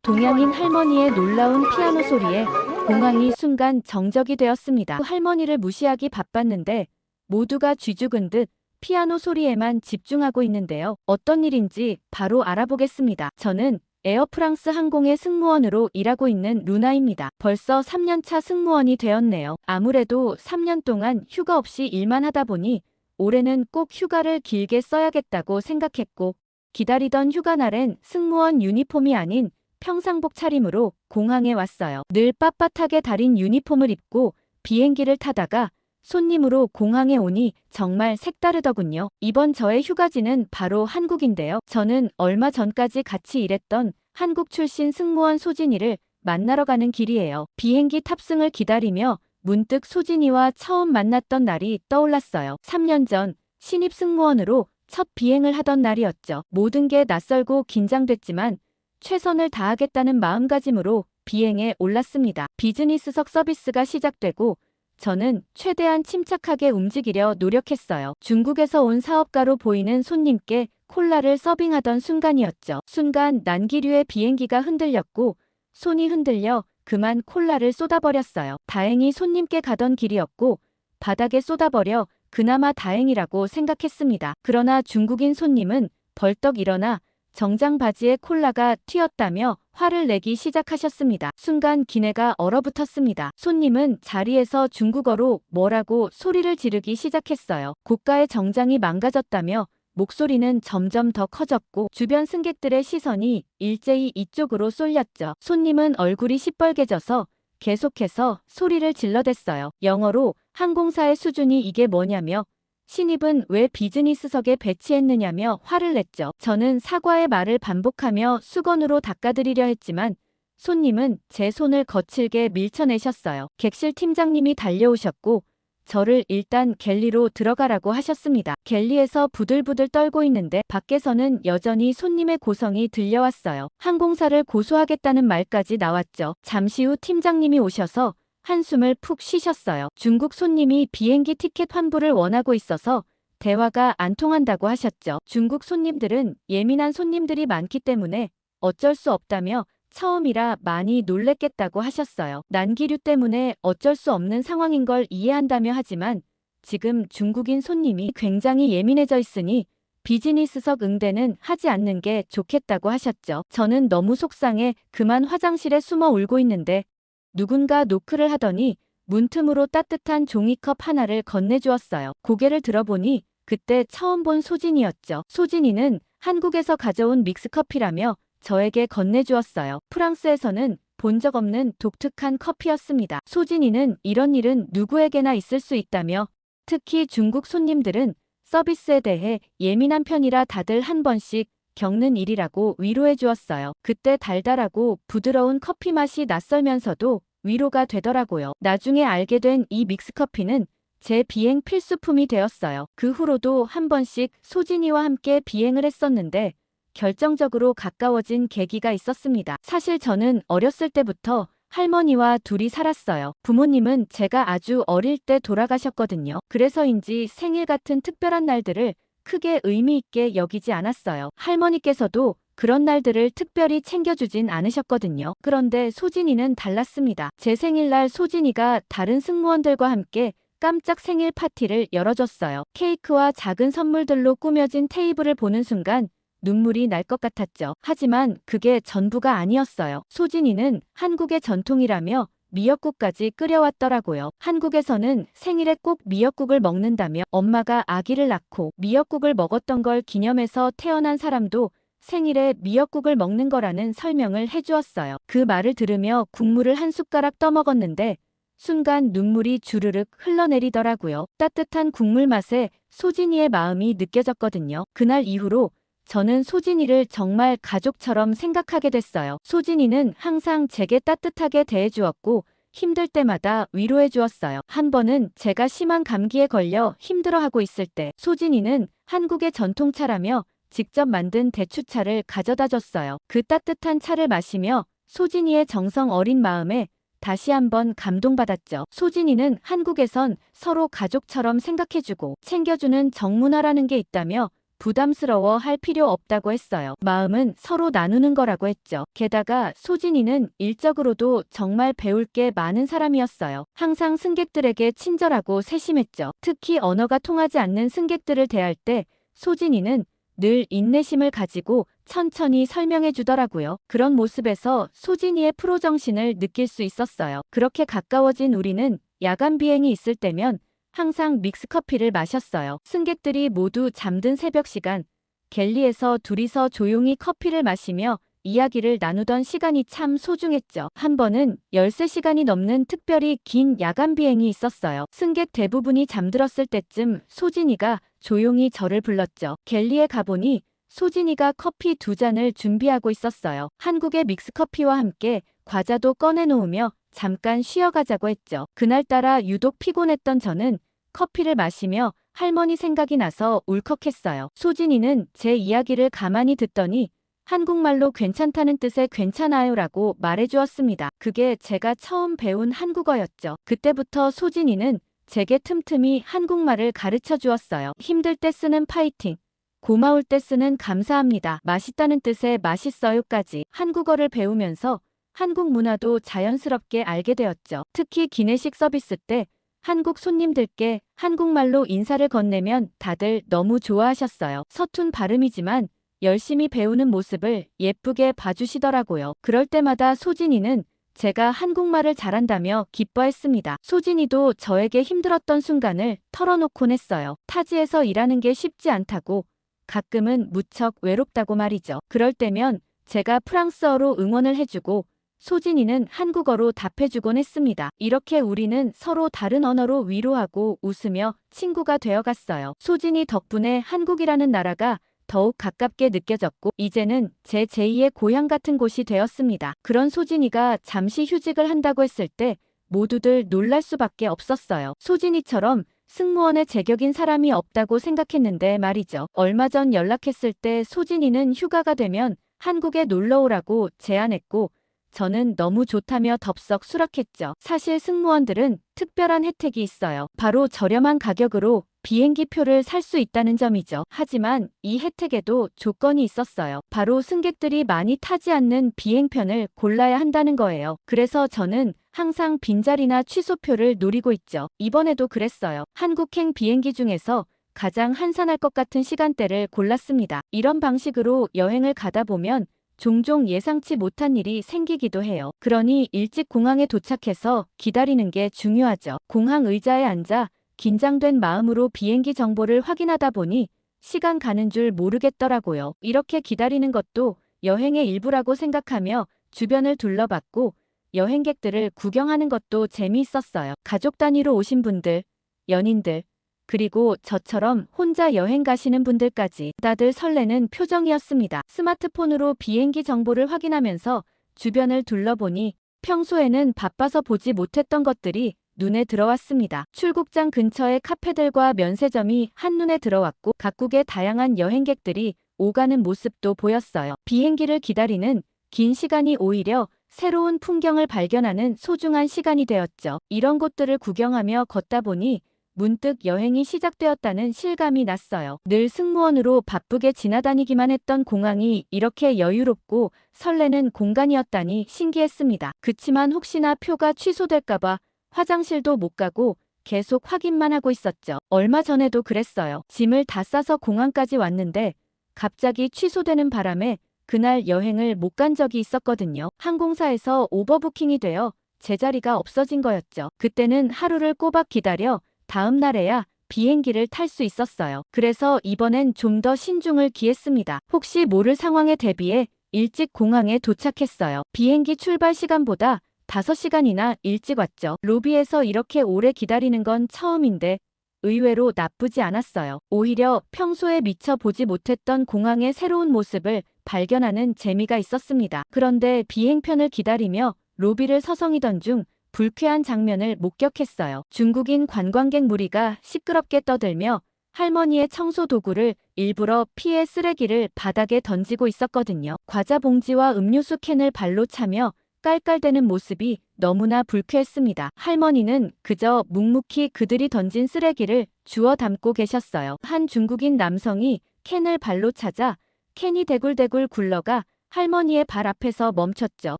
동양인 할머니의 놀라운 피아노 소리에 공항이 순간 정적이 되었습니다. 할머니를 무시하기 바빴는데 모두가 쥐죽은 듯 피아노 소리에만 집중하고 있는데요. 어떤 일인지 바로 알아보겠습니다. 저는 에어프랑스 항공의 승무원으로 일하고 있는 루나입니다. 벌써 3년차 승무원이 되었네요. 아무래도 3년 동안 휴가 없이 일만 하다 보니 올해는 꼭 휴가를 길게 써야겠다고 생각했고, 기다리던 휴가날엔 승무원 유니폼이 아닌 평상복 차림으로 공항에 왔어요. 늘 빳빳하게 다린 유니폼을 입고 비행기를 타다가 손님으로 공항에 오니 정말 색다르더군요. 이번 저의 휴가지는 바로 한국인데요. 저는 얼마 전까지 같이 일했던 한국 출신 승무원 소진이를 만나러 가는 길이에요. 비행기 탑승을 기다리며 문득 소진이와 처음 만났던 날이 떠올랐어요. 3년 전 신입 승무원으로 첫 비행을 하던 날이었죠. 모든 게 낯설고 긴장됐지만 최선을 다하겠다는 마음가짐으로 비행에 올랐습니다. 비즈니스석 서비스가 시작되고 저는 최대한 침착하게 움직이려 노력했어요. 중국에서 온 사업가로 보이는 손님께 콜라를 서빙하던 순간이었죠. 순간 난기류의 비행기가 흔들렸고 손이 흔들려 그만 콜라를 쏟아버렸어요. 다행히 손님께 가던 길이었고 바닥에 쏟아버려 그나마 다행이라고 생각했습니다. 그러나 중국인 손님은 벌떡 일어나 정장 바지에 콜라가 튀었다며 화를 내기 시작하셨습니다. 순간 기내가 얼어붙었습니다. 손님은 자리에서 중국어로 뭐라고 소리를 지르기 시작했어요. 고가의 정장이 망가졌다며 목소리는 점점 더 커졌고 주변 승객들의 시선이 일제히 이쪽으로 쏠렸죠. 손님은 얼굴이 시뻘개져서 계속해서 소리를 질러댔어요. 영어로 항공사의 수준이 이게 뭐냐며 신입은 왜 비즈니스석에 배치했느냐며 화를 냈죠. 저는 사과의 말을 반복하며 수건으로 닦아드리려 했지만 손님은 제 손을 거칠게 밀쳐내셨어요. 객실 팀장님이 달려오셨고 저를 일단 갤리로 들어가라고 하셨습니다. 갤리에서 부들부들 떨고 있는데 밖에서는 여전히 손님의 고성이 들려왔어요. 항공사를 고소하겠다는 말까지 나왔죠. 잠시 후 팀장님이 오셔서 한숨을 푹 쉬셨어요. 중국 손님이 비행기 티켓 환불을 원하고 있어서 대화가 안 통한다고 하셨죠. 중국 손님들은 예민한 손님들이 많기 때문에 어쩔 수 없다며 처음이라 많이 놀랬겠다고 하셨어요. 난기류 때문에 어쩔 수 없는 상황인 걸 이해한다며 하지만 지금 중국인 손님이 굉장히 예민해져 있으니 비즈니스석 응대는 하지 않는 게 좋겠다고 하셨죠. 저는 너무 속상해 그만 화장실에 숨어 울고 있는데 누군가 노크를 하더니 문틈으로 따뜻한 종이컵 하나를 건네주었어요. 고개를 들어보니 그때 처음 본 소진이였죠. 소진이는 한국에서 가져온 믹스커피라며 저에게 건네주었어요. 프랑스에서는 본 적 없는 독특한 커피였습니다. 소진이는 이런 일은 누구에게나 있을 수 있다며 특히 중국 손님들은 서비스에 대해 예민한 편이라 다들 한 번씩 겪는 일이라고 위로해 주었어요. 그때 달달하고 부드러운 커피 맛이 낯설면서도 위로가 되더라고요. 나중에 알게 된 이 믹스커피는 제 비행 필수품이 되었어요. 그 후로도 한 번씩 소진이와 함께 비행을 했었는데 결정적으로 가까워진 계기가 있었습니다. 사실 저는 어렸을 때부터 할머니와 둘이 살았어요. 부모님은 제가 아주 어릴 때 돌아가셨거든요. 그래서인지 생일 같은 특별한 날들을 크게 의미 있게 여기지 않았어요. 할머니께서도 그런 날들을 특별히 챙겨주진 않으셨거든요. 그런데 소진이는 달랐습니다. 제 생일날 소진이가 다른 승무원들과 함께 깜짝 생일 파티를 열어줬어요. 케이크와 작은 선물들로 꾸며진 테이블을 보는 순간 눈물이 날 것 같았죠. 하지만 그게 전부가 아니었어요. 소진이는 한국의 전통이라며 미역국까지 끓여왔더라고요. 한국에서는 생일에 꼭 미역국을 먹는다며 엄마가 아기를 낳고 미역국을 먹었던 걸 기념해서 태어난 사람도 생일에 미역국을 먹는 거라는 설명을 해주었어요. 그 말을 들으며 국물을 한 숟가락 떠먹었는데 순간 눈물이 주르륵 흘러내리더라고요. 따뜻한 국물 맛에 소진이의 마음이 느껴졌거든요. 그날 이후로 저는 소진이를 정말 가족처럼 생각하게 됐어요. 소진이는 항상 제게 따뜻하게 대해주었고 힘들 때마다 위로해 주었어요. 한 번은 제가 심한 감기에 걸려 힘들어하고 있을 때 소진이는 한국의 전통차라며 직접 만든 대추차를 가져다 줬어요. 그 따뜻한 차를 마시며 소진이의 정성 어린 마음에 다시 한번 감동받았죠. 소진이는 한국에선 서로 가족처럼 생각해주고 챙겨주는 정문화라는 게 있다며 부담스러워 할 필요 없다고 했어요. 마음은 서로 나누는 거라고 했죠. 게다가 소진이는 일적으로도 정말 배울 게 많은 사람이었어요. 항상 승객들에게 친절하고 세심했죠. 특히 언어가 통하지 않는 승객들을 대할 때 소진이는 늘 인내심을 가지고 천천히 설명해 주더라고요. 그런 모습에서 소진이의 프로 정신을 느낄 수 있었어요. 그렇게 가까워진 우리는 야간 비행이 있을 때면 항상 믹스커피를 마셨어요. 승객들이 모두 잠든 새벽 시간, 갤리에서 둘이서 조용히 커피를 마시며 이야기를 나누던 시간이 참 소중했죠. 한 번은 13시간이 넘는 특별히 긴 야간 비행이 있었어요. 승객 대부분이 잠들었을 때쯤 소진이가 조용히 저를 불렀죠. 갤리에 가보니 소진이가 커피 2잔을 준비하고 있었어요. 한국의 믹스커피와 함께 과자도 꺼내놓으며 잠깐 쉬어가자고 했죠. 그날따라 유독 피곤했던 저는 커피를 마시며 할머니 생각이 나서 울컥했어요. 소진이는 제 이야기를 가만히 듣더니 한국말로 괜찮다는 뜻의 괜찮아요라고 말해주었습니다. 그게 제가 처음 배운 한국어였죠. 그때부터 소진이는 제게 틈틈이 한국말을 가르쳐 주었어요. 힘들 때 쓰는 파이팅, 고마울 때 쓰는 감사합니다, 맛있다는 뜻의 맛있어요까지 한국어를 배우면서 한국 문화도 자연스럽게 알게 되었죠. 특히 기내식 서비스 때 한국 손님들께 한국말로 인사를 건네면 다들 너무 좋아하셨어요. 서툰 발음이지만 열심히 배우는 모습을 예쁘게 봐주시더라고요. 그럴 때마다 소진이는 제가 한국말을 잘한다며 기뻐했습니다. 소진이도 저에게 힘들었던 순간을 털어놓곤 했어요. 타지에서 일하는 게 쉽지 않다고, 가끔은 무척 외롭다고 말이죠. 그럴 때면 제가 프랑스어로 응원을 해주고 소진이는 한국어로 답해주곤 했습니다. 이렇게 우리는 서로 다른 언어로 위로하고 웃으며 친구가 되어갔어요. 소진이 덕분에 한국이라는 나라가 더욱 가깝게 느껴졌고 이제는 제 제2의 고향 같은 곳이 되었습니다. 그런 소진이가 잠시 휴직을 한다고 했을 때 모두들 놀랄 수밖에 없었어요. 소진이처럼 승무원의 제격인 사람이 없다고 생각했는데 말이죠. 얼마 전 연락했을 때 소진이는 휴가가 되면 한국에 놀러오라고 제안했고 저는 너무 좋다며 덥석 수락했죠. 사실 승무원들은 특별한 혜택이 있어요. 바로 저렴한 가격으로 비행기 표를 살 수 있다는 점이죠. 하지만 이 혜택에도 조건이 있었어요. 바로 승객들이 많이 타지 않는 비행편을 골라야 한다는 거예요. 그래서 저는 항상 빈자리나 취소표를 노리고 있죠. 이번에도 그랬어요. 한국행 비행기 중에서 가장 한산할 것 같은 시간대를 골랐습니다. 이런 방식으로 여행을 가다 보면 종종 예상치 못한 일이 생기기도 해요. 그러니 일찍 공항에 도착해서 기다리는 게 중요하죠. 공항 의자에 앉아 긴장된 마음으로 비행기 정보를 확인하다 보니 시간 가는 줄 모르겠더라고요. 이렇게 기다리는 것도 여행의 일부라고 생각하며 주변을 둘러봤고 여행객들을 구경하는 것도 재미있었어요. 가족 단위로 오신 분들, 연인들, 그리고 저처럼 혼자 여행 가시는 분들까지 다들 설레는 표정이었습니다. 스마트폰으로 비행기 정보를 확인하면서 주변을 둘러보니 평소에는 바빠서 보지 못했던 것들이 눈에 들어왔습니다. 출국장 근처의 카페들과 면세점이 한눈에 들어왔고 각국의 다양한 여행객들이 오가는 모습도 보였어요. 비행기를 기다리는 긴 시간이 오히려 새로운 풍경을 발견하는 소중한 시간이 되었죠. 이런 곳들을 구경하며 걷다 보니 문득 여행이 시작되었다는 실감이 났어요. 늘 승무원으로 바쁘게 지나다니기만 했던 공항이 이렇게 여유롭고 설레는 공간이었다니 신기했습니다. 그치만 혹시나 표가 취소될까봐 화장실도 못 가고 계속 확인만 하고 있었죠. 얼마 전에도 그랬어요. 짐을 다 싸서 공항까지 왔는데 갑자기 취소되는 바람에 그날 여행을 못 간 적이 있었거든요. 항공사에서 오버부킹이 되어 제 자리가 없어진 거였죠. 그때는 하루를 꼬박 기다려 다음 날에야 비행기를 탈 수 있었어요. 그래서 이번엔 좀 더 신중을 기했습니다. 혹시 모를 상황에 대비해 일찍 공항에 도착했어요. 비행기 출발 시간보다 5시간이나 일찍 왔죠. 로비에서 이렇게 오래 기다리는 건 처음인데 의외로 나쁘지 않았어요. 오히려 평소에 미처 보지 못했던 공항의 새로운 모습을 발견하는 재미가 있었습니다. 그런데 비행편을 기다리며 로비를 서성이던 중 불쾌한 장면을 목격했어요. 중국인 관광객 무리가 시끄럽게 떠들며 할머니의 청소 도구를 일부러 피해 쓰레기를 바닥에 던지고 있었거든요. 과자 봉지와 음료수 캔을 발로 차며 깔깔대는 모습이 너무나 불쾌했습니다. 할머니는 그저 묵묵히 그들이 던진 쓰레기를 주워 담고 계셨어요. 한 중국인 남성이 캔을 발로 차자 캔이 대굴대굴 굴러가 할머니의 발 앞에서 멈췄죠.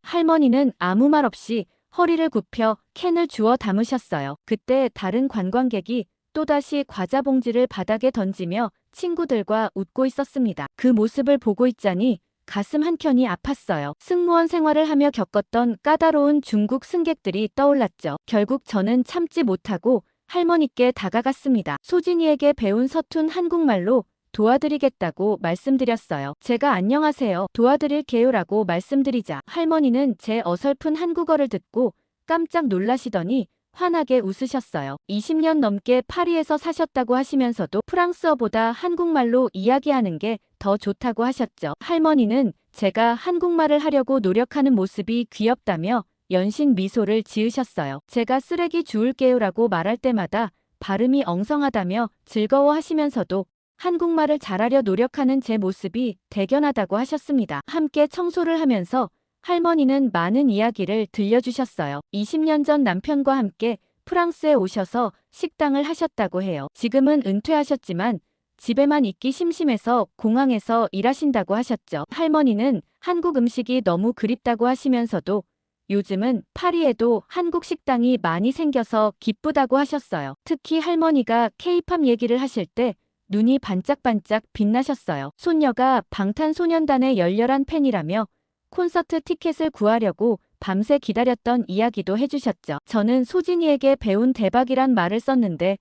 할머니는 아무 말 없이 허리를 굽혀 캔을 주워 담으셨어요. 그때 다른 관광객이 또다시 과자 봉지를 바닥에 던지며 친구들과 웃고 있었습니다. 그 모습을 보고 있자니 가슴 한켠이 아팠어요. 승무원 생활을 하며 겪었던 까다로운 중국 승객들이 떠올랐죠. 결국 저는 참지 못하고 할머니께 다가갔습니다. 소진이에게 배운 서툰 한국말로 도와드리겠다고 말씀드렸어요. 제가 안녕하세요. 도와드릴게요라고 말씀드리자 할머니는 제 어설픈 한국어를 듣고 깜짝 놀라시더니 환하게 웃으셨어요. 20년 넘게 파리에서 사셨다고 하시면서도 프랑스어보다 한국말로 이야기하는 게 더 좋다고 하셨죠. 할머니는 제가 한국말을 하려고 노력하는 모습이 귀엽다며 연신 미소를 지으셨어요. 제가 쓰레기 주울게요라고 말할 때마다 발음이 엉성하다며 즐거워하시면서도 한국말을 잘하려 노력하는 제 모습이 대견하다고 하셨습니다. 함께 청소를 하면서 할머니는 많은 이야기를 들려주셨어요. 20년 전 남편과 함께 프랑스에 오셔서 식당을 하셨다고 해요. 지금은 은퇴하셨지만 집에만 있기 심심해서 공항에서 일하신다고 하셨죠. 할머니는 한국 음식이 너무 그립다고 하시면서도 요즘은 파리에도 한국 식당이 많이 생겨서 기쁘다고 하셨어요. 특히 할머니가 케이팝 얘기를 하실 때 눈이 반짝반짝 빛나셨어요. 손녀가 방탄소년단의 열렬한 팬이라며 콘서트 티켓을 구하려고 밤새 기다렸던 이야기도 해주셨죠. 저는 소진이에게 배운 대박이란 말을 썼는데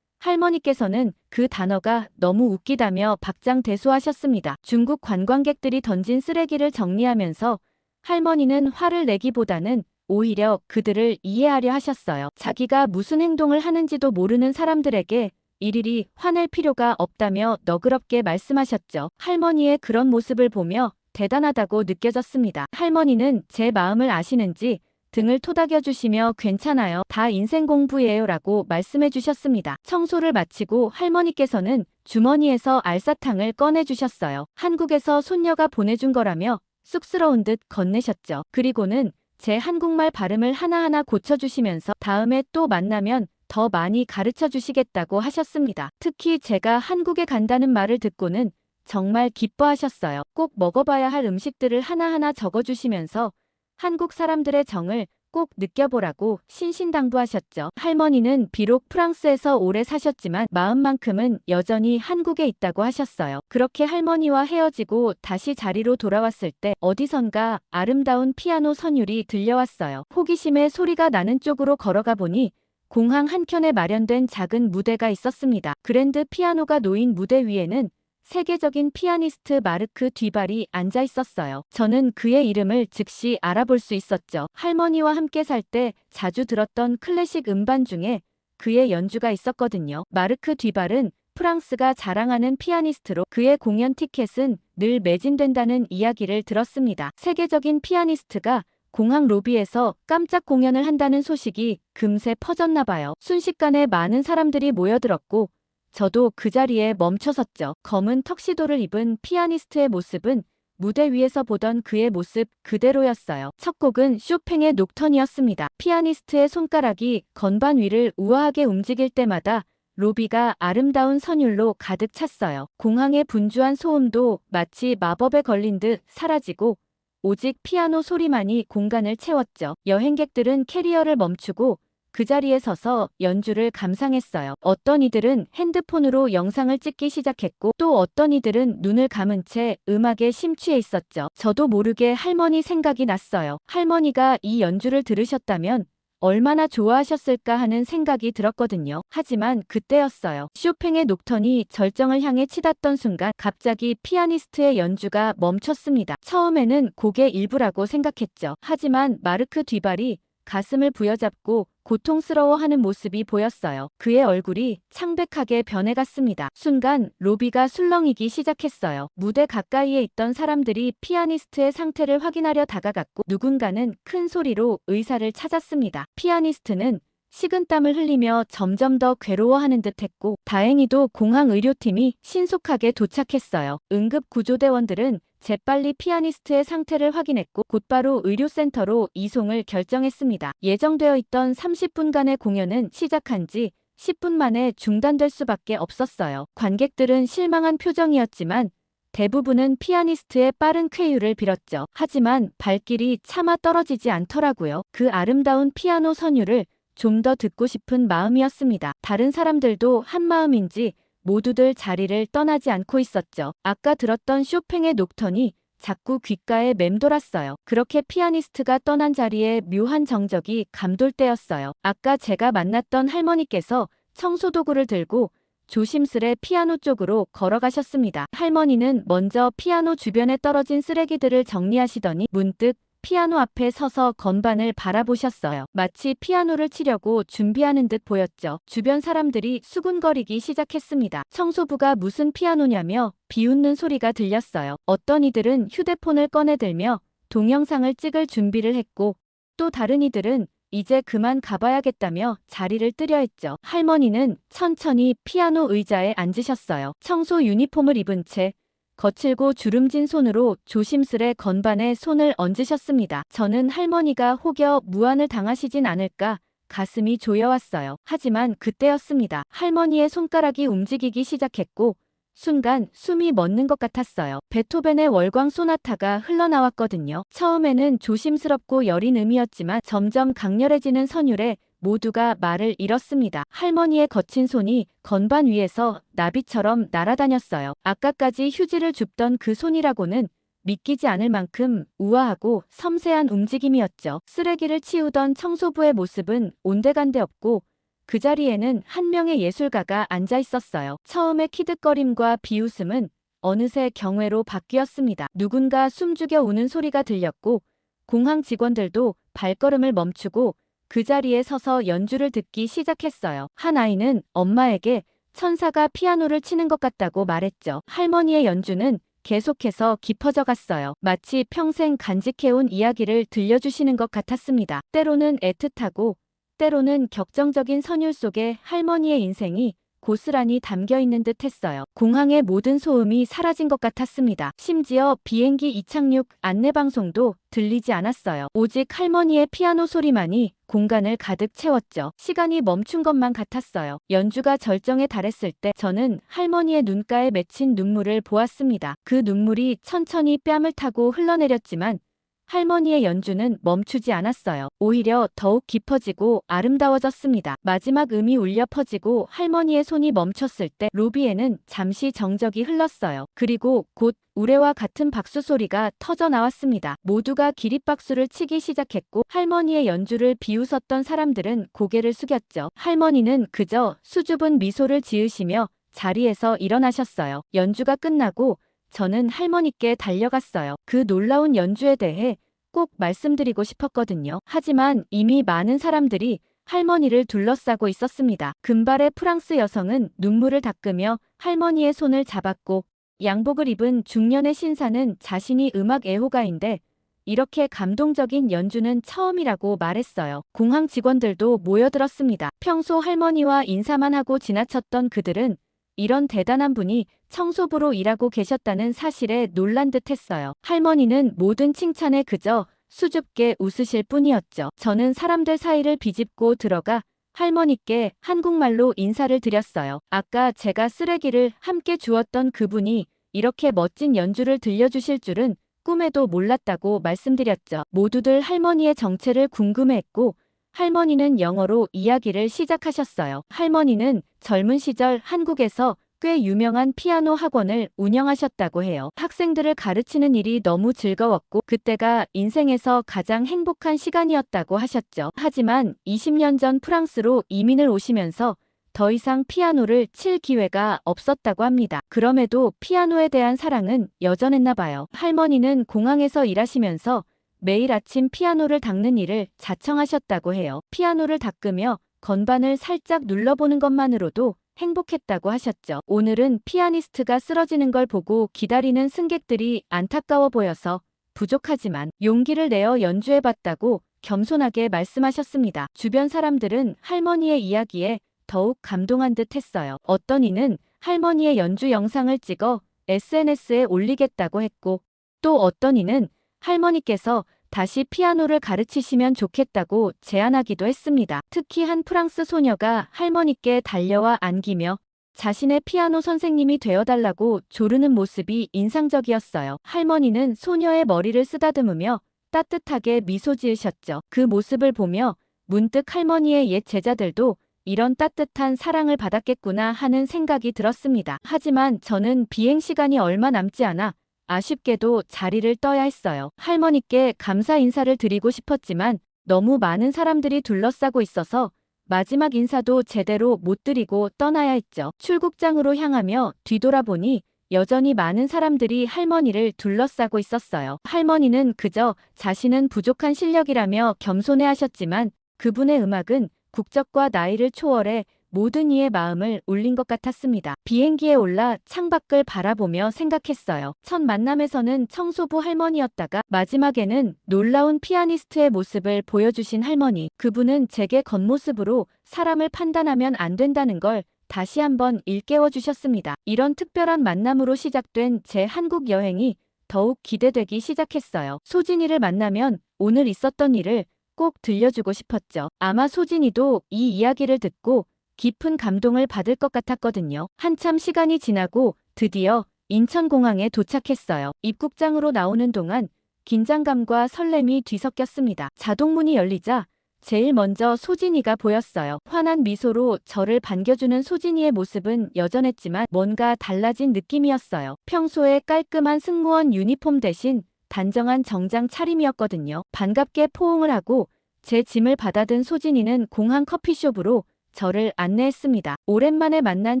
할머니께서는 그 단어가 너무 웃기다며 박장대소하셨습니다. 중국 관광객들이 던진 쓰레기를 정리하면서 할머니는 화를 내기보다는 오히려 그들을 이해하려 하셨어요. 자기가 무슨 행동을 하는지도 모르는 사람들에게 일일이 화낼 필요가 없다며 너그럽게 말씀하셨죠. 할머니의 그런 모습을 보며 대단하다고 느껴졌습니다. 할머니는 제 마음을 아시는지 등을 토닥여주시며 괜찮아요. 다 인생 공부예요 라고 말씀해 주셨습니다. 청소를 마치고 할머니께서는 주머니에서 알사탕을 꺼내주셨어요. 한국에서 손녀가 보내준 거라며 쑥스러운 듯 건네셨죠. 그리고는 제 한국말 발음을 하나하나 고쳐주시면서 다음에 또 만나면 더 많이 가르쳐 주시겠다고 하셨습니다. 특히 제가 한국에 간다는 말을 듣고는 정말 기뻐하셨어요. 꼭 먹어봐야 할 음식들을 하나하나 적어주시면서 한국 사람들의 정을 꼭 느껴보라고 신신당부하셨죠. 할머니는 비록 프랑스에서 오래 사셨지만 마음만큼은 여전히 한국에 있다고 하셨어요. 그렇게 할머니와 헤어지고 다시 자리로 돌아왔을 때 어디선가 아름다운 피아노 선율이 들려왔어요. 호기심에 소리가 나는 쪽으로 걸어가 보니 공항 한켠에 마련된 작은 무대가 있었습니다. 그랜드 피아노가 놓인 무대 위에는 세계적인 피아니스트 마르크 듀발이 앉아 있었어요. 저는 그의 이름을 즉시 알아볼 수 있었죠. 할머니와 함께 살 때 자주 들었던 클래식 음반 중에 그의 연주가 있었거든요. 마르크 듀발은 프랑스가 자랑하는 피아니스트로 그의 공연 티켓은 늘 매진된다는 이야기를 들었습니다. 세계적인 피아니스트가 공항 로비에서 깜짝 공연을 한다는 소식이 금세 퍼졌나 봐요. 순식간에 많은 사람들이 모여들었고 저도 그 자리에 멈춰섰죠. 검은 턱시도를 입은 피아니스트의 모습은 무대 위에서 보던 그의 모습 그대로였어요. 첫 곡은 쇼팽의 녹턴이었습니다. 피아니스트의 손가락이 건반 위를 우아하게 움직일 때마다 로비가 아름다운 선율로 가득 찼어요. 공항의 분주한 소음도 마치 마법에 걸린 듯 사라지고 오직 피아노 소리만이 공간을 채웠죠. 여행객들은 캐리어를 멈추고 그 자리에 서서 연주를 감상했어요. 어떤 이들은 핸드폰으로 영상을 찍기 시작했고 또 어떤 이들은 눈을 감은 채 음악에 심취해 있었죠. 저도 모르게 할머니 생각이 났어요. 할머니가 이 연주를 들으셨다면 얼마나 좋아하셨을까 하는 생각이 들었거든요. 하지만 그때였어요. 쇼팽의 녹턴이 절정을 향해 치닫던 순간 갑자기 피아니스트의 연주가 멈췄습니다. 처음에는 곡의 일부라고 생각했죠. 하지만 마르크 듀발이 가슴을 부여잡고 고통스러워하는 모습이 보였어요. 그의 얼굴이 창백하게 변해갔습니다. 순간 로비가 술렁이기 시작했어요. 무대 가까이에 있던 사람들이 피아니스트의 상태를 확인하려 다가갔고 누군가는 큰 소리로 의사를 찾았습니다. 피아니스트는 식은땀을 흘리며 점점 더 괴로워하는 듯했고 다행히도 공항 의료팀이 신속하게 도착했어요. 응급구조대원들은 재빨리 피아니스트의 상태를 확인했고 곧바로 의료센터로 이송을 결정했습니다. 예정되어 있던 30분간의 공연은 시작한 지 10분 만에 중단될 수밖에 없었어요. 관객들은 실망한 표정이었지만 대부분은 피아니스트의 빠른 쾌유를 빌었죠. 하지만 발길이 차마 떨어지지 않더라고요. 그 아름다운 피아노 선율을 좀 더 듣고 싶은 마음이었습니다. 다른 사람들도 한마음인지 모두들 자리를 떠나지 않고 있었죠. 아까 들었던 쇼팽의 녹턴이 자꾸 귓가에 맴돌았어요. 그렇게 피아니스트가 떠난 자리에 묘한 정적이 감돌 때였어요. 아까 제가 만났던 할머니께서 청소도구를 들고 조심스레 피아노 쪽으로 걸어가셨습니다. 할머니는 먼저 피아노 주변에 떨어진 쓰레기들을 정리하시더니 문득 피아노 앞에 서서 건반을 바라보셨어요. 마치 피아노를 치려고 준비하는 듯 보였죠. 주변 사람들이 수군거리기 시작했습니다. 청소부가 무슨 피아노냐며 비웃는 소리가 들렸어요. 어떤 이들은 휴대폰을 꺼내들며 동영상을 찍을 준비를 했고 또 다른 이들은 이제 그만 가봐야겠다며 자리를 뜨려 했죠. 할머니는 천천히 피아노 의자에 앉으셨어요. 청소 유니폼을 입은 채 거칠고 주름진 손으로 조심스레 건반에 손을 얹으셨습니다. 저는 할머니가 혹여 무안을 당하시진 않을까 가슴이 조여왔어요. 하지만 그때였습니다. 할머니의 손가락이 움직이기 시작했고 순간 숨이 멎는 것 같았어요. 베토벤의 월광 소나타가 흘러나왔거든요. 처음에는 조심스럽고 여린 음이었지만 점점 강렬해지는 선율에 모두가 말을 잃었습니다. 할머니의 거친 손이 건반 위에서 나비처럼 날아다녔어요. 아까까지 휴지를 줍던 그 손이라고는 믿기지 않을 만큼 우아하고 섬세한 움직임이었죠. 쓰레기를 치우던 청소부의 모습은 온데간데 없고 그 자리에는 한 명의 예술가가 앉아 있었어요. 처음의 키득거림과 비웃음은 어느새 경외로 바뀌었습니다. 누군가 숨죽여 우는 소리가 들렸고 공항 직원들도 발걸음을 멈추고 그 자리에 서서 연주를 듣기 시작했어요. 한 아이는 엄마에게 천사가 피아노를 치는 것 같다고 말했죠. 할머니의 연주는 계속해서 깊어져 갔어요. 마치 평생 간직해온 이야기를 들려주시는 것 같았습니다. 때로는 애틋하고 때로는 격정적인 선율 속에 할머니의 인생이 고스란히 담겨있는 듯 했어요. 공항의 모든 소음이 사라진 것 같았습니다. 심지어 비행기 이착륙 안내방송도 들리지 않았어요. 오직 할머니의 피아노 소리만이 공간을 가득 채웠죠. 시간이 멈춘 것만 같았어요. 연주가 절정에 달했을 때 저는 할머니의 눈가에 맺힌 눈물을 보았습니다. 그 눈물이 천천히 뺨을 타고 흘러내렸지만 할머니의 연주는 멈추지 않았어요. 오히려 더욱 깊어지고 아름다워졌습니다. 마지막 음이 울려 퍼지고 할머니의 손이 멈췄을 때 로비에는 잠시 정적이 흘렀어요. 그리고 곧 우레와 같은 박수 소리가 터져 나왔습니다. 모두가 기립박수를 치기 시작했고 할머니의 연주를 비웃었던 사람들은 고개를 숙였죠. 할머니는 그저 수줍은 미소를 지으시며 자리에서 일어나셨어요. 연주가 끝나고 저는 할머니께 달려갔어요. 그 놀라운 연주에 대해 꼭 말씀드리고 싶었거든요. 하지만 이미 많은 사람들이 할머니를 둘러싸고 있었습니다. 금발의 프랑스 여성은 눈물을 닦으며 할머니의 손을 잡았고 양복을 입은 중년의 신사는 자신이 음악 애호가인데 이렇게 감동적인 연주는 처음이라고 말했어요. 공항 직원들도 모여들었습니다. 평소 할머니와 인사만 하고 지나쳤던 그들은 이런 대단한 분이 청소부로 일하고 계셨다는 사실에 놀란 듯 했어요. 할머니는 모든 칭찬에 그저 수줍게 웃으실 뿐이었죠. 저는 사람들 사이를 비집고 들어가 할머니께 한국말로 인사를 드렸어요. 아까 제가 쓰레기를 함께 주웠던 그분이 이렇게 멋진 연주를 들려주실 줄은 꿈에도 몰랐다고 말씀드렸죠. 모두들 할머니의 정체를 궁금해했고 할머니는 영어로 이야기를 시작하셨어요. 할머니는 젊은 시절 한국에서 꽤 유명한 피아노 학원을 운영하셨다고 해요. 학생들을 가르치는 일이 너무 즐거웠고 그때가 인생에서 가장 행복한 시간이었다고 하셨죠. 하지만 20년 전 프랑스로 이민을 오시면서 더 이상 피아노를 칠 기회가 없었다고 합니다. 그럼에도 피아노에 대한 사랑은 여전했나 봐요. 할머니는 공항에서 일하시면서 매일 아침 피아노를 닦는 일을 자청하셨다고 해요. 피아노를 닦으며 건반을 살짝 눌러보는 것만으로도 행복했다고 하셨죠. 오늘은 피아니스트가 쓰러지는 걸 보고 기다리는 승객들이 안타까워 보여서 부족하지만 용기를 내어 연주해봤다고 겸손하게 말씀하셨습니다. 주변 사람들은 할머니의 이야기에 더욱 감동한 듯 했어요. 어떤 이는 할머니의 연주 영상을 찍어 SNS에 올리겠다고 했고 또 어떤 이는 할머니께서 다시 피아노를 가르치시면 좋겠다고 제안하기도 했습니다. 특히 한 프랑스 소녀가 할머니께 달려와 안기며 자신의 피아노 선생님이 되어달라고 조르는 모습이 인상적이었어요. 할머니는 소녀의 머리를 쓰다듬으며 따뜻하게 미소 지으셨죠. 그 모습을 보며 문득 할머니의 옛 제자들도 이런 따뜻한 사랑을 받았겠구나 하는 생각이 들었습니다. 하지만 저는 비행 시간이 얼마 남지 않아 아쉽게도 자리를 떠야 했어요. 할머니께 감사 인사를 드리고 싶었지만 너무 많은 사람들이 둘러싸고 있어서 마지막 인사도 제대로 못 드리고 떠나야 했죠. 출국장으로 향하며 뒤돌아보니 여전히 많은 사람들이 할머니를 둘러싸고 있었어요. 할머니는 그저 자신은 부족한 실력이라며 겸손해하셨지만 그분의 음악은 국적과 나이를 초월해 모든 이의 마음을 울린 것 같았습니다. 비행기에 올라 창밖을 바라보며 생각했어요. 첫 만남에서는 청소부 할머니였다가 마지막에는 놀라운 피아니스트의 모습을 보여주신 할머니. 그분은 제게 겉모습으로 사람을 판단하면 안 된다는 걸 다시 한번 일깨워 주셨습니다. 이런 특별한 만남으로 시작된 제 한국 여행이 더욱 기대되기 시작했어요. 소진이를 만나면 오늘 있었던 일을 꼭 들려주고 싶었죠. 아마 소진이도 이 이야기를 듣고 깊은 감동을 받을 것 같았거든요. 한참 시간이 지나고 드디어 인천공항에 도착했어요. 입국장으로 나오는 동안 긴장감과 설렘이 뒤섞였습니다. 자동문이 열리자 제일 먼저 소진이가 보였어요. 환한 미소로 저를 반겨주는 소진이의 모습은 여전했지만 뭔가 달라진 느낌이었어요. 평소에 깔끔한 승무원 유니폼 대신 단정한 정장 차림이었거든요. 반갑게 포옹을 하고 제 짐을 받아든 소진이는 공항 커피숍으로 저를 안내했습니다. 오랜만에 만난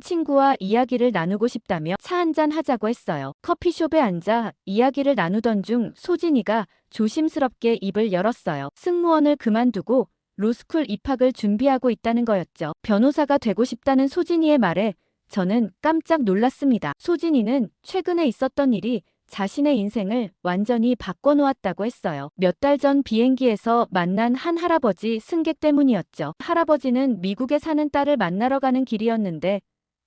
친구와 이야기를 나누고 싶다며 차 한잔 하자고 했어요. 커피숍에 앉아 이야기를 나누던 중 소진이가 조심스럽게 입을 열었어요. 승무원을 그만두고 로스쿨 입학을 준비하고 있다는 거였죠. 변호사가 되고 싶다는 소진이의 말에 저는 깜짝 놀랐습니다. 소진이는 최근에 있었던 일이 자신의 인생을 완전히 바꿔놓았다고 했어요. 몇 달 전 비행기에서 만난 한 할아버지 승객 때문이었죠. 할아버지는 미국에 사는 딸을 만나러 가는 길이었는데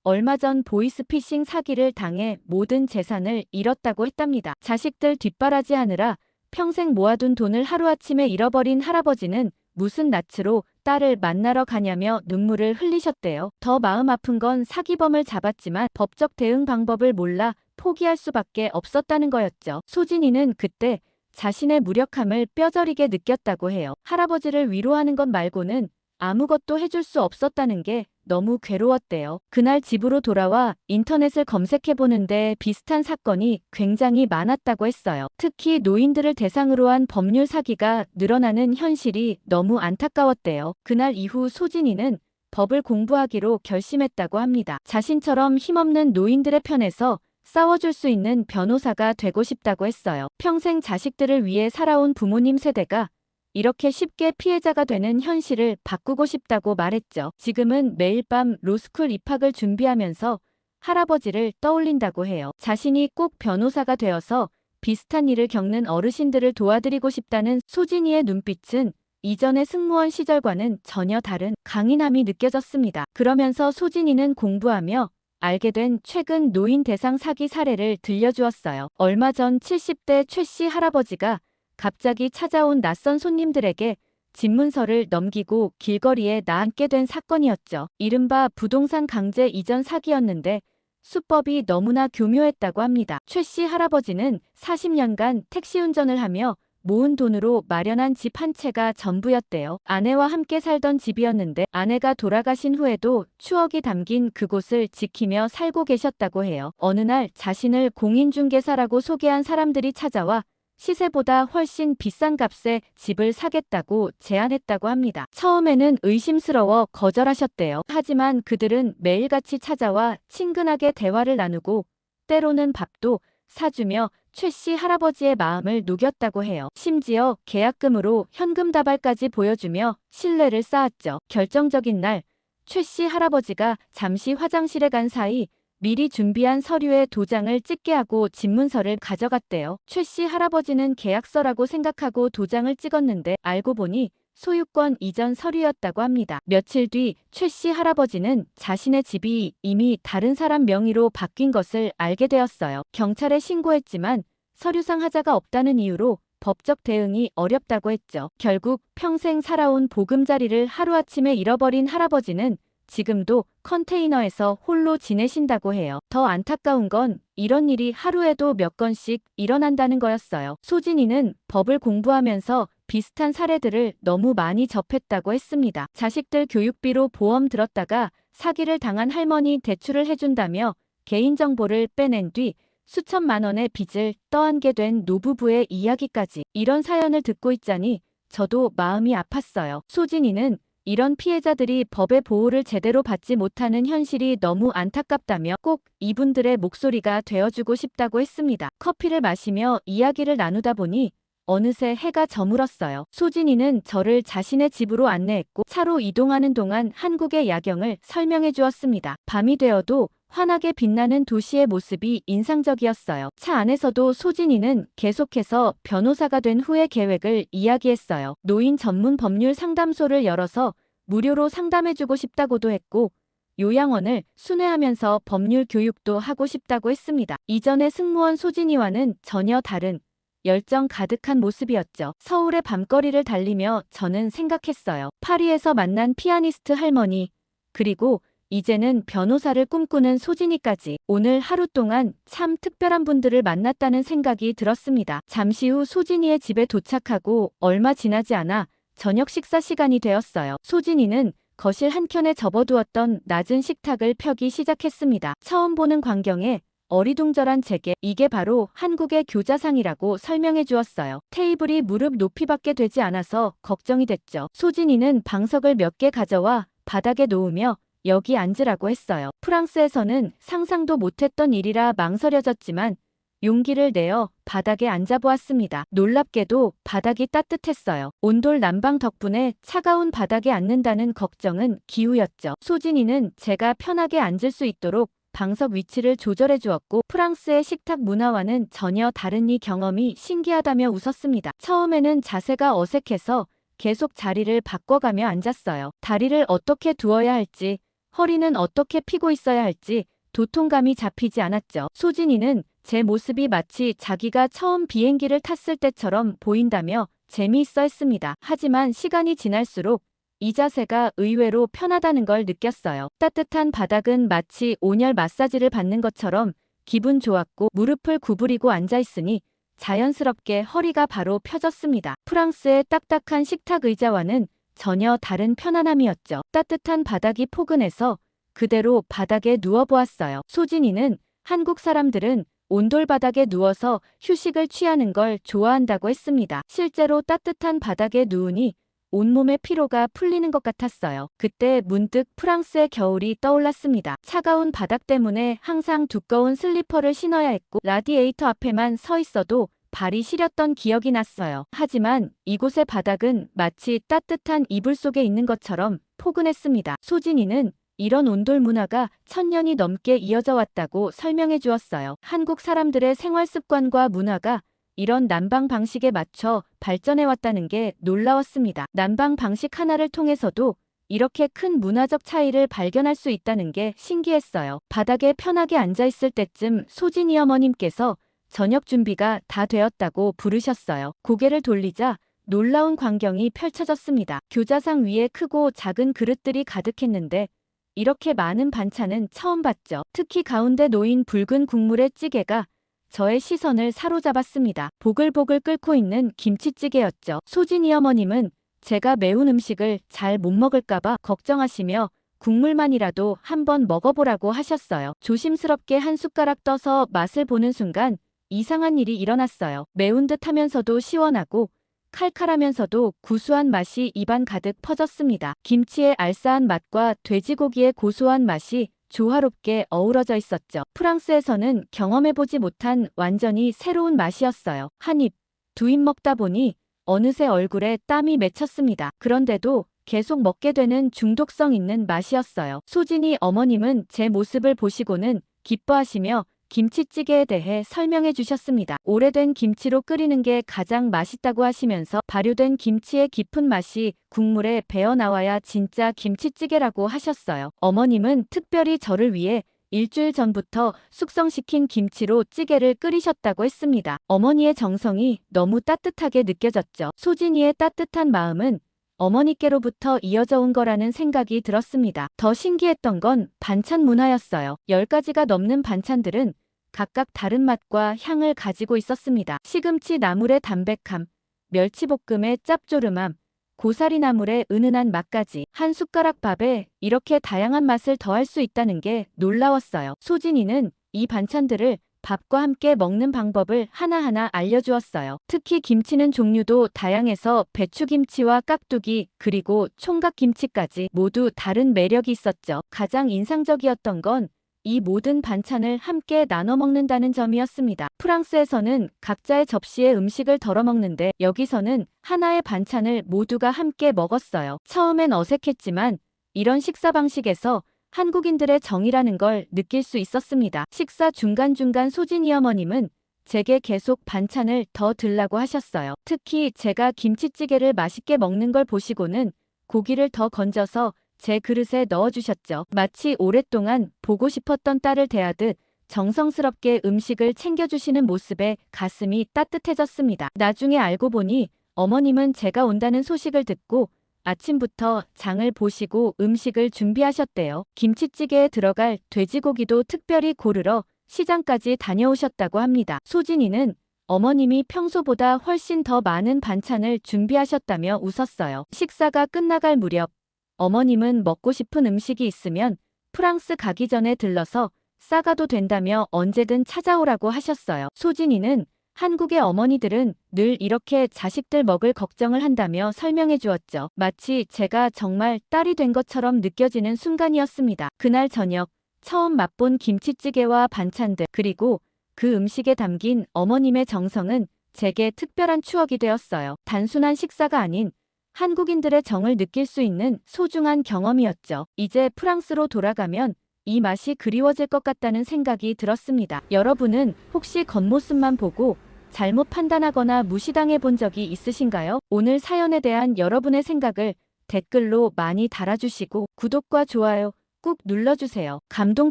얼마 전 보이스피싱 사기를 당해 모든 재산을 잃었다고 했답니다. 자식들 뒷바라지하느라 평생 모아둔 돈을 하루아침에 잃어버린 할아버지는 무슨 낯으로 딸을 만나러 가냐며 눈물을 흘리셨대요. 더 마음 아픈 건 사기범을 잡았지만 법적 대응 방법을 몰라 포기할 수밖에 없었다는 거였죠. 소진이는 그때 자신의 무력함을 뼈저리게 느꼈다고 해요. 할아버지를 위로하는 것 말고는 아무것도 해줄 수 없었다는 게 너무 괴로웠대요. 그날 집으로 돌아와 인터넷을 검색해보는데 비슷한 사건이 굉장히 많았다고 했어요. 특히 노인들을 대상으로 한 법률 사기가 늘어나는 현실이 너무 안타까웠대요. 그날 이후 소진이는 법을 공부하기로 결심했다고 합니다. 자신처럼 힘없는 노인들의 편에서 싸워줄 수 있는 변호사가 되고 싶다고 했어요. 평생 자식들을 위해 살아온 부모님 세대가 이렇게 쉽게 피해자가 되는 현실을 바꾸고 싶다고 말했죠. 지금은 매일 밤 로스쿨 입학을 준비하면서 할아버지를 떠올린다고 해요. 자신이 꼭 변호사가 되어서 비슷한 일을 겪는 어르신들을 도와드리고 싶다는 소진이의 눈빛은 이전의 승무원 시절과는 전혀 다른 강인함이 느껴졌습니다. 그러면서 소진이는 공부하며 알게 된 최근 노인 대상 사기 사례를 들려주었어요. 얼마 전 70대 최 씨 할아버지가 갑자기 찾아온 낯선 손님들에게 집문서를 넘기고 길거리에 나앉게 된 사건이었죠. 이른바 부동산 강제 이전 사기였는데 수법이 너무나 교묘했다고 합니다. 최 씨 할아버지는 40년간 택시 운전을 하며 모은 돈으로 마련한 집 한 채가 전부였대요. 아내와 함께 살던 집이었는데 아내가 돌아가신 후에도 추억이 담긴 그곳을 지키며 살고 계셨다고 해요. 어느 날 자신을 공인중개사라고 소개한 사람들이 찾아와 시세보다 훨씬 비싼 값에 집을 사겠다고 제안했다고 합니다. 처음에는 의심스러워 거절하셨대요. 하지만 그들은 매일같이 찾아와 친근하게 대화를 나누고 때로는 밥도 사주며 최 씨 할아버지의 마음을 녹였다고 해요. 심지어 계약금으로 현금 다발까지 보여주며 신뢰를 쌓았죠. 결정적인 날, 최 씨 할아버지가 잠시 화장실에 간 사이 미리 준비한 서류에 도장을 찍게 하고 집문서를 가져갔대요. 최 씨 할아버지는 계약서라고 생각하고 도장을 찍었는데 알고 보니 소유권 이전 서류였다고 합니다. 며칠 뒤 최 씨 할아버지는 자신의 집이 이미 다른 사람 명의로 바뀐 것을 알게 되었어요. 경찰에 신고했지만 서류상 하자가 없다는 이유로 법적 대응이 어렵다고 했죠. 결국 평생 살아온 보금자리를 하루아침에 잃어버린 할아버지는 지금도 컨테이너에서 홀로 지내신다고 해요. 더 안타까운 건 이런 일이 하루에도 몇 건씩 일어난다는 거였어요. 소진이는 법을 공부하면서 비슷한 사례들을 너무 많이 접했다고 했습니다. 자식들 교육비로 보험 들었다가 사기를 당한 할머니 대출을 해준다며 개인정보를 빼낸 뒤 수천만 원의 빚을 떠안게 된 노부부의 이야기까지. 이런 사연을 듣고 있자니 저도 마음이 아팠어요. 소진이는 이런 피해자들이 법의 보호를 제대로 받지 못하는 현실이 너무 안타깝다며 꼭 이분들의 목소리가 되어주고 싶다고 했습니다. 커피를 마시며 이야기를 나누다 보니 어느새 해가 저물었어요. 소진이는 저를 자신의 집으로 안내했고 차로 이동하는 동안 한국의 야경을 설명해 주었습니다. 밤이 되어도 환하게 빛나는 도시의 모습이 인상적이었어요. 차 안에서도 소진이는 계속해서 변호사가 된 후의 계획을 이야기했어요. 노인 전문 법률 상담소를 열어서 무료로 상담해주고 싶다고도 했고 요양원을 순회하면서 법률 교육도 하고 싶다고 했습니다. 이전의 승무원 소진이와는 전혀 다른 열정 가득한 모습이었죠. 서울의 밤거리를 달리며 저는 생각했어요. 파리에서 만난 피아니스트 할머니, 그리고 이제는 변호사를 꿈꾸는 소진이까지 오늘 하루 동안 참 특별한 분들을 만났다는 생각이 들었습니다. 잠시 후 소진이의 집에 도착하고 얼마 지나지 않아 저녁 식사 시간이 되었어요. 소진이는 거실 한켠에 접어두었던 낮은 식탁을 펴기 시작했습니다. 처음 보는 광경에 어리둥절한 제게 이게 바로 한국의 교자상이라고 설명해 주었어요. 테이블이 무릎 높이밖에 되지 않아서 걱정이 됐죠. 소진이는 방석을 몇 개 가져와 바닥에 놓으며 여기 앉으라고 했어요. 프랑스에서는 상상도 못했던 일이라 망설여졌지만 용기를 내어 바닥에 앉아보았습니다. 놀랍게도 바닥이 따뜻했어요. 온돌 난방 덕분에 차가운 바닥에 앉는다는 걱정은 기우였죠. 소진이는 제가 편하게 앉을 수 있도록 방석 위치를 조절해 주었고 프랑스의 식탁 문화와는 전혀 다른 이 경험이 신기하다며 웃었습니다. 처음에는 자세가 어색해서 계속 자리를 바꿔가며 앉았어요. 다리를 어떻게 두어야 할지, 허리는 어떻게 펴고 있어야 할지 도통감이 잡히지 않았죠. 소진이는 제 모습이 마치 자기가 처음 비행기를 탔을 때처럼 보인다며 재미있어 했습니다. 하지만 시간이 지날수록 이 자세가 의외로 편하다는 걸 느꼈어요. 따뜻한 바닥은 마치 온열 마사지를 받는 것처럼 기분 좋았고 무릎을 구부리고 앉아있으니 자연스럽게 허리가 바로 펴졌습니다. 프랑스의 딱딱한 식탁 의자와는 전혀 다른 편안함이었죠. 따뜻한 바닥이 포근해서 그대로 바닥에 누워보았어요. 소진이는 한국 사람들은 온돌 바닥에 누워서 휴식을 취하는 걸 좋아한다고 했습니다. 실제로 따뜻한 바닥에 누우니 온몸의 피로가 풀리는 것 같았어요. 그때 문득 프랑스의 겨울이 떠올랐습니다. 차가운 바닥 때문에 항상 두꺼운 슬리퍼를 신어야 했고 라디에이터 앞에만 서 있어도 발이 시렸던 기억이 났어요. 하지만 이곳의 바닥은 마치 따뜻한 이불 속에 있는 것처럼 포근했습니다. 소진이는 이런 온돌 문화가 1000년이 넘게 이어져 왔다고 설명해 주었어요. 한국 사람들의 생활 습관과 문화가 이런 난방 방식에 맞춰 발전해 왔다는 게 놀라웠습니다. 난방 방식 하나를 통해서도 이렇게 큰 문화적 차이를 발견할 수 있다는 게 신기했어요. 바닥에 편하게 앉아 있을 때쯤 소진이 어머님께서 저녁 준비가 다 되었다고 부르셨어요. 고개를 돌리자 놀라운 광경이 펼쳐졌습니다. 교자상 위에 크고 작은 그릇들이 가득했는데 이렇게 많은 반찬은 처음 봤죠. 특히 가운데 놓인 붉은 국물의 찌개가 저의 시선을 사로잡았습니다. 보글보글 끓고 있는 김치찌개였죠. 소진이 어머님은 제가 매운 음식을 잘 못 먹을까봐 걱정하시며 국물만이라도 한번 먹어보라고 하셨어요. 조심스럽게 한 숟가락 떠서 맛을 보는 순간 이상한 일이 일어났어요. 매운 듯 하면서도 시원하고 칼칼하면서도 구수한 맛이 입안 가득 퍼졌습니다. 김치의 알싸한 맛과 돼지고기의 고소한 맛이 조화롭게 어우러져 있었죠. 프랑스에서는 경험해보지 못한 완전히 새로운 맛이었어요. 한 입, 두 입 먹다 보니 어느새 얼굴에 땀이 맺혔습니다. 그런데도 계속 먹게 되는 중독성 있는 맛이었어요. 소진이 어머님은 제 모습을 보시고는 기뻐하시며 김치찌개에 대해 설명해 주셨습니다. 오래된 김치로 끓이는 게 가장 맛있다고 하시면서 발효된 김치의 깊은 맛이 국물에 배어 나와야 진짜 김치찌개라고 하셨어요. 어머님은 특별히 저를 위해 일주일 전부터 숙성시킨 김치로 찌개를 끓이셨다고 했습니다. 어머니의 정성이 너무 따뜻하게 느껴졌죠. 소진이의 따뜻한 마음은 어머니께로부터 이어져 온 거라는 생각이 들었습니다. 더 신기했던 건 반찬 문화였어요. 10가지가 넘는 반찬들은 각각 다른 맛과 향을 가지고 있었습니다. 시금치 나물의 담백함, 멸치볶음의 짭조름함, 고사리 나물의 은은한 맛까지 한 숟가락 밥에 이렇게 다양한 맛을 더할 수 있다는 게 놀라웠어요. 소진이는 이 반찬들을 밥과 함께 먹는 방법을 하나하나 알려주었어요. 특히 김치는 종류도 다양해서 배추김치와 깍두기 그리고 총각김치까지 모두 다른 매력이 있었죠. 가장 인상적이었던 건 이 모든 반찬을 함께 나눠 먹는다는 점이었습니다. 프랑스에서는 각자의 접시에 음식을 덜어 먹는데 여기서는 하나의 반찬을 모두가 함께 먹었어요. 처음엔 어색했지만 이런 식사 방식에서 한국인들의 정이라는 걸 느낄 수 있었습니다. 식사 중간중간 소진이 어머님은 제게 계속 반찬을 더 들라고 하셨어요. 특히 제가 김치찌개를 맛있게 먹는 걸 보시고는 고기를 더 건져서 제 그릇에 넣어주셨죠. 마치 오랫동안 보고 싶었던 딸을 대하듯 정성스럽게 음식을 챙겨주시는 모습에 가슴이 따뜻해졌습니다. 나중에 알고 보니 어머님은 제가 온다는 소식을 듣고 아침부터 장을 보시고 음식을 준비하셨대요. 김치찌개에 들어갈 돼지고기도 특별히 고르러 시장까지 다녀오셨다고 합니다. 소진이는 어머님이 평소보다 훨씬 더 많은 반찬을 준비하셨다며 웃었어요. 식사가 끝나갈 무렵 어머님은 먹고 싶은 음식이 있으면 프랑스 가기 전에 들러서 싸가도 된다며 언제든 찾아오라고 하셨어요. 소진이는 한국의 어머니들은 늘 이렇게 자식들 먹을 걱정을 한다며 설명해 주었죠. 마치 제가 정말 딸이 된 것처럼 느껴지는 순간이었습니다. 그날 저녁 처음 맛본 김치찌개와 반찬들 그리고 그 음식에 담긴 어머님의 정성은 제게 특별한 추억이 되었어요. 단순한 식사가 아닌 한국인들의 정을 느낄 수 있는 소중한 경험이었죠. 이제 프랑스로 돌아가면 이 맛이 그리워질 것 같다는 생각이 들었습니다. 여러분은 혹시 겉모습만 보고 잘못 판단하거나 무시당해 본 적이 있으신가요? 오늘 사연에 대한 여러분의 생각을 댓글로 많이 달아주시고 구독과 좋아요 꾹 눌러주세요. 감동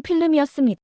필름이었습니다.